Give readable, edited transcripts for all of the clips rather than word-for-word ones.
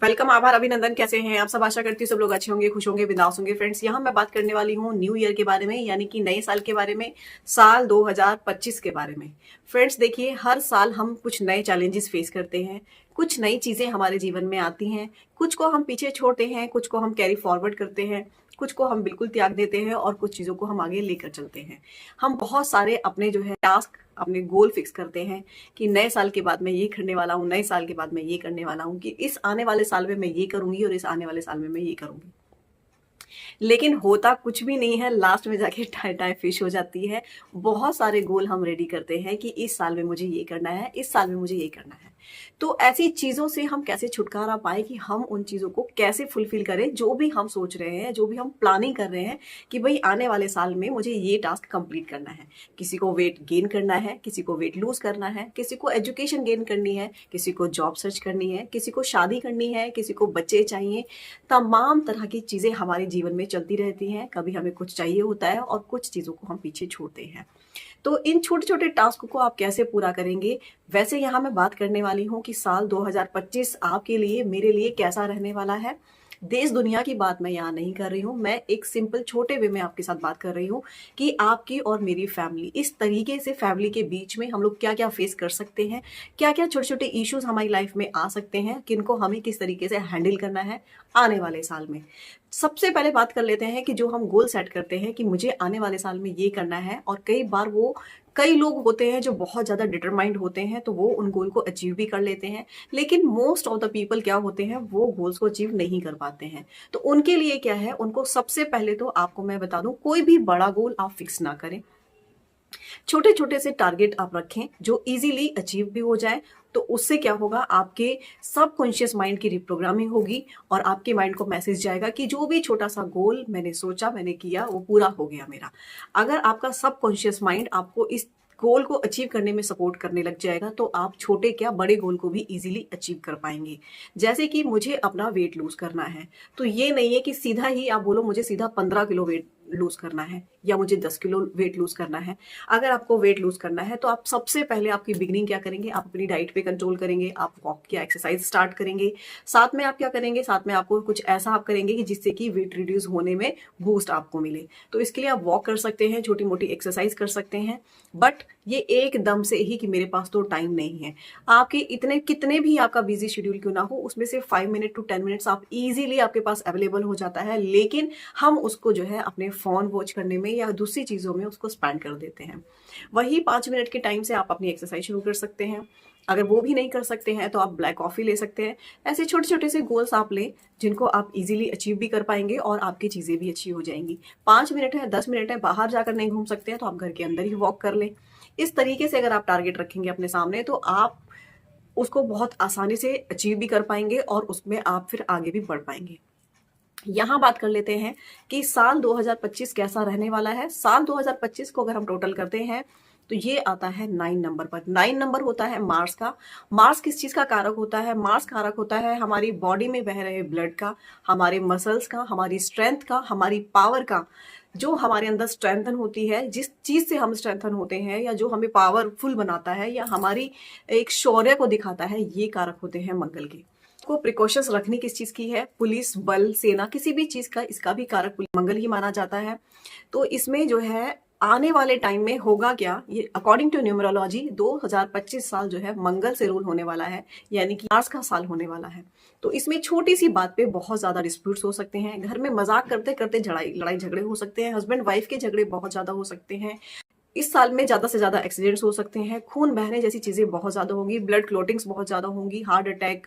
Welcome, आभार, अभिनंदन। कैसे हैं आप सब? आशा करती हूँ सब लोग अच्छे होंगे, खुश होंगे, बिंदास होंगे। फ्रेंड्स, यहाँ मैं बात करने वाली हूँ न्यू ईयर के बारे में, यानी कि नए साल के बारे में, साल 2025 के बारे में। फ्रेंड्स देखिए, हर साल हम कुछ नए चैलेंजेस फेस करते हैं, कुछ नई चीजें हमारे जीवन में आती हैं, कुछ को हम पीछे छोड़ते हैं, कुछ को हम कैरी फॉरवर्ड करते हैं, कुछ को हम बिल्कुल त्याग देते हैं और कुछ चीजों को हम आगे लेकर चलते हैं। हम बहुत सारे अपने जो है टास्क, अपने गोल फिक्स करते हैं कि नए साल के बाद मैं ये करने वाला हूँ, नए साल के बाद मैं ये करने वाला हूँ, कि इस आने वाले साल में मैं ये करूंगी और इस आने वाले साल में मैं ये करूंगी। लेकिन होता कुछ भी नहीं है, लास्ट में जाके टाई टाई फिश हो जाती है। बहुत सारे गोल हम रेडी करते हैं कि इस साल में मुझे ये करना है, इस साल में मुझे ये करना है। तो ऐसी चीजों से हम कैसे छुटकारा पाए, कि हम उन चीजों को कैसे फुलफिल करें, जो भी हम सोच रहे हैं, जो भी हम प्लानिंग कर रहे हैं कि भाई आने वाले साल में मुझे ये टास्क कंप्लीट करना है। किसी को वेट गेन करना है, किसी को वेट लूज करना है, किसी को एजुकेशन गेन करनी है, किसी को जॉब सर्च करनी है, किसी को शादी करनी है, किसी को बच्चे चाहिए। तमाम तरह की चीजें हमारे जीवन में चलती रहती हैं। कभी हमें कुछ चाहिए होता है और कुछ चीजों को हम पीछे छोड़ते हैं। तो इन छोटे छोटे टास्क को आप कैसे पूरा करेंगे, वैसे यहाँ मैं बात करने वाली हूँ कि साल 2025 आपके लिए, मेरे लिए कैसा रहने वाला है। देश दुनिया की बात मैं यहाँ नहीं कर रही हूँ, मैं एक सिंपल छोटे वे में आपके साथ बात कर रही हूँ कि आपकी और मेरी फैमिली, इस तरीके से फैमिली के बीच में हम लोग क्या क्या फेस कर सकते हैं, क्या क्या छोटे छोटे इश्यूज हमारी लाइफ में आ सकते हैं, किनको हमें किस तरीके से हैंडल करना है आने वाले साल में। सबसे पहले बात कर लेते हैं कि जो हम गोल सेट करते हैं कि मुझे आने वाले साल में ये करना है, और कई बार वो कई लोग होते हैं जो बहुत ज़्यादा डिटरमाइंड होते हैं, तो वो उन गोल को अचीव भी कर लेते हैं। लेकिन मोस्ट ऑफ द पीपल क्या होते हैं, वो गोल्स को अचीव नहीं कर पाते हैं। तो उनके लिए क्या है, उनको सबसे पहले तो आपको मैं बता दूं, कोई भी बड़ा गोल आप फिक्स ना करें। छोटे छोटे से टारगेट आप रखें जो इजीली अचीव भी हो जाए। तो उससे क्या होगा, आपके सबकॉन्शियस माइंड की रिप्रोग्रामिंग होगी और आपके माइंड को मैसेज जाएगा कि जो भी छोटा सा गोल मैंने सोचा, मैंने किया, वो पूरा हो गया मेरा। अगर आपका सबकॉन्शियस माइंड आपको इस गोल को अचीव करने में सपोर्ट करने लग जाएगा, तो आप छोटे क्या बड़े गोल को भी इजीली अचीव कर पाएंगे। जैसे कि मुझे अपना वेट लूज करना है, तो ये नहीं है कि सीधा ही आप बोलो मुझे सीधा 15 किलो वेट लूज करना है या मुझे 10 किलो वेट लूज करना है। अगर आपको वेट लूज करना है तो आप सबसे पहले आपकी बिगिनिंग क्या करेंगे, आप अपनी डाइट पे कंट्रोल करेंगे, आप वॉक या एक्सरसाइज स्टार्ट करेंगे। साथ में आप क्या करेंगे, साथ में आपको कुछ ऐसा आप करेंगे कि जिससे कि वेट रिड्यूस होने में बूस्ट आपको मिले। तो इसके लिए आप वॉक कर सकते हैं, छोटी मोटी एक्सरसाइज कर सकते हैं। बट ये एकदम से ही कि मेरे पास तो टाइम नहीं है, आपके इतने कितने भी आपका बिजी शेड्यूल क्यों ना हो, उसमें से 5 मिनट टू 10 मिनट्स आप इजीली आपके पास अवेलेबल हो जाता है। लेकिन हम उसको जो है अपने फोन वॉच करने में या दूसरी चीजों में उसको स्पेंड कर देते हैं। वही 5 मिनट के टाइम से आप अपनी एक्सरसाइज शुरू कर सकते हैं। अगर वो भी नहीं कर सकते हैं तो आप ब्लैक कॉफी ले सकते हैं। ऐसे छोटे छोटे से गोल्स आप लें जिनको आप इजीली अचीव भी कर पाएंगे और आपकी चीजें भी अच्छी हो जाएंगी। 5 मिनट है, 10 मिनट है, बाहर जाकर नहीं घूम सकते हैं तो आप घर के अंदर ही वॉक कर लें। इस तरीके से अगर आप टारगेट रखेंगे अपने सामने, तो आप उसको बहुत आसानी से अचीव भी कर पाएंगे और उसमें आप फिर आगे भी बढ़ पाएंगे। यहाँ बात कर लेते हैं कि साल 2025 कैसा रहने वाला है। साल 2025 को अगर हम टोटल करते हैं तो ये आता है 9 नंबर पर। 9 नंबर होता है मार्स का। मार्स किस चीज का कारक होता है? मार्स कारक होता है हमारी बॉडी में बह रहे ब्लड का, हमारे मसल्स का, हमारी स्ट्रेंथ का, हमारी पावर का। जो हमारे अंदर स्ट्रेंथन होती है, जिस चीज से हम स्ट्रेंथन होते हैं या जो हमें पावरफुल बनाता है या हमारी एक शौर्य को दिखाता है, ये कारक होते हैं मंगल के। को प्रिकॉशंस रखनी किस चीज की है? पुलिस बल, सेना, किसी भी चीज का इसका भी कारक मंगल ही माना जाता है। तो इसमें जो है आने वाले टाइम में होगा क्या, ये अकॉर्डिंग टू न्यूमरोलॉजी 2025 साल जो है मंगल से रूल होने वाला है, यानी कि मार्स का साल होने वाला है। तो इसमें छोटी सी बात पे बहुत ज्यादा डिस्प्यूट्स हो सकते हैं, घर में मजाक करते करते लड़ाई झगड़े हो सकते हैं, हस्बैंड वाइफ के झगड़े बहुत ज्यादा हो सकते हैं। इस साल में ज्यादा से ज्यादा एक्सीडेंट्स हो सकते हैं, खून बहने जैसी चीजें बहुत ज्यादा होंगी, ब्लड क्लोटिंग्स बहुत ज्यादा होंगी, हार्ट अटैक,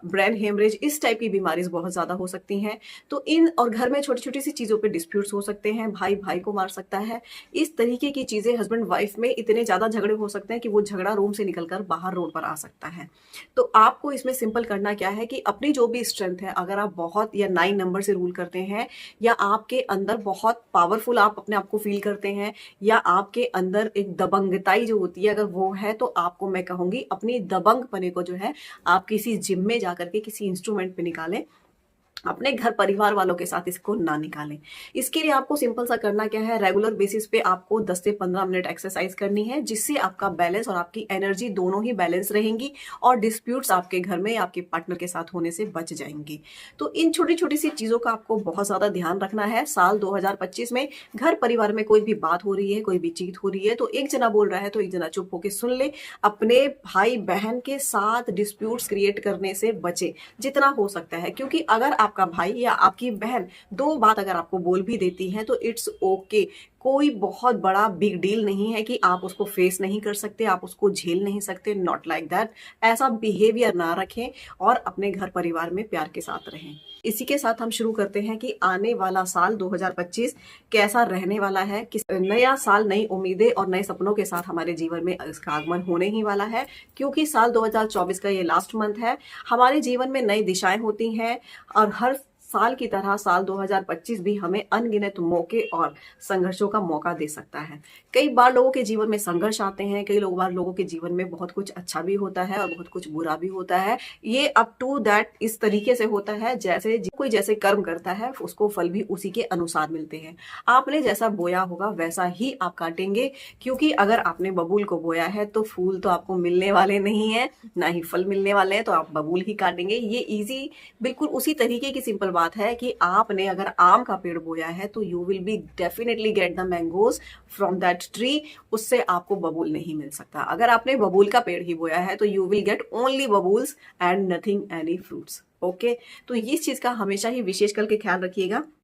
ब्रेन हेमरेज, इस टाइप की बीमारीज बहुत ज्यादा हो सकती हैं। तो इन और घर में छोटी छोटी सी चीजों पे डिस्प्यूट्स हो सकते हैं, भाई भाई को मार सकता है। इस तरीके की चीजें हस्बैंड वाइफ में इतने ज्यादा झगड़े हो सकते हैं कि वो झगड़ा रूम से निकलकर बाहर रोड पर आ सकता है। तो आपको इसमें सिंपल करना क्या है कि अपनी जो भी स्ट्रेंथ है, अगर आप बहुत या 9 नंबर से रूल करते हैं या आपके अंदर बहुत पावरफुल आप अपने आप को फील करते हैं या आपके अंदर एक दबंगताई जो होती है अगर वो है, तो आपको मैं कहूंगी अपनी दबंग पने को जो है आप किसी जिम में जाकर के किसी इंस्ट्रूमेंट पे निकालें अपने घर परिवार वालों के साथ इसको ना निकालें। इसके लिए आपको सिंपल सा करना क्या है, रेगुलर बेसिस पे आपको 10 से 15 मिनट एक्सरसाइज करनी है, जिससे आपका बैलेंस और आपकी एनर्जी दोनों ही बैलेंस रहेंगी और डिस्प्यूट्स आपके घर में आपके पार्टनर के साथ होने से बच जाएंगे। तो इन छोटी छोटी सी चीजों का आपको बहुत ज्यादा ध्यान रखना है। साल 2025 में घर परिवार में कोई भी बात हो रही है, कोई भी चीज हो रही है, तो एक जना बोल रहा है तो एक जना चुप होकर सुन ले। अपने भाई बहन के साथ डिस्प्यूट्स क्रिएट करने से बचे जितना हो सकता है, क्योंकि अगर आपका भाई या आपकी बहन दो बात अगर आपको बोल भी देती है तो इट्स ओके। कोई बहुत बड़ा बिग डील नहीं है कि आप उसको फेस नहीं कर सकते, आप उसको झेल नहीं सकते, नॉट लाइक दैट। ऐसा बिहेवियर ना रखें और अपने घर परिवार में प्यार के साथ रहें। इसी के साथ हम शुरू करते हैं कि आने वाला साल 2025 कैसा रहने वाला है। किस नया साल नई उम्मीदें और नए सपनों के साथ हमारे जीवन में इसका आगमन होने ही वाला है, क्योंकि साल 2024 का ये लास्ट मंथ है। हमारे जीवन में नई दिशाएं होती हैं और हर साल की तरह साल 2025 भी हमें अनगिनत मौके और संघर्षों का मौका दे सकता है। कई बार लोगों के जीवन में संघर्ष आते हैं, कई बार लोगों के जीवन में बहुत कुछ अच्छा भी होता है और बहुत कुछ बुरा भी होता है। ये अप टू दैट इस तरीके से होता है जैसे कोई जैसे कर्म करता है उसको फल भी उसी के अनुसार मिलते हैं। आपने जैसा बोया होगा वैसा ही आप काटेंगे, क्योंकि अगर आपने बबूल को बोया है तो फूल तो आपको मिलने वाले नहीं है, ना ही फल मिलने वाले हैं, तो आप बबूल ही काटेंगे। ये इजी बिल्कुल उसी तरीके की सिंपल बात है कि आपने अगर आम का पेड़ बोया है तो you will be definitely get the mangoes from that tree. उससे आपको बबूल नहीं मिल सकता। अगर आपने बबूल का पेड़ ही बोया है तो you will get only babuls and nothing any fruits. Okay, तो इस चीज का हमेशा ही विशेष करके ख्याल रखिएगा।